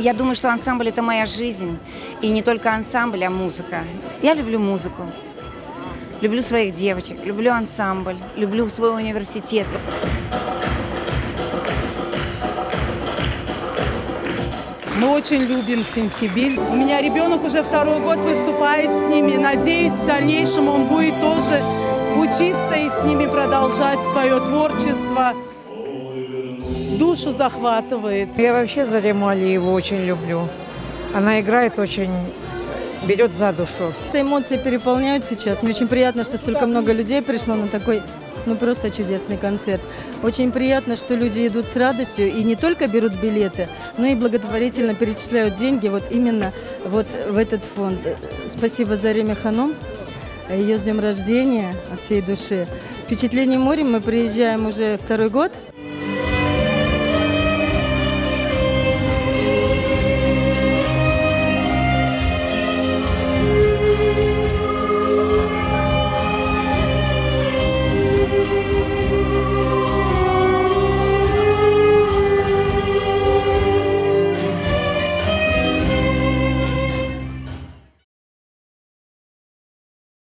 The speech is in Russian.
Я думаю, что ансамбль – это моя жизнь. И не только ансамбль, а музыка. Я люблю музыку. Люблю своих девочек, люблю ансамбль, люблю свой университет. Мы очень любим Сенсибиль. У меня ребенок уже 2-й год выступает с ними. Надеюсь, в дальнейшем он будет тоже учиться и с ними продолжать свое творчество. Душу захватывает. Я вообще Зарему Алиеву очень люблю. Она играет очень, берет за душу. Эмоции переполняют сейчас. Мне очень приятно, что столько много людей пришло на такой, просто чудесный концерт. Очень приятно, что люди идут с радостью и не только берут билеты, но и благотворительно перечисляют деньги именно в этот фонд. Спасибо Зареме Ханум. Ее с днем рождения от всей души. Впечатление моря. Мы приезжаем уже 2-й год.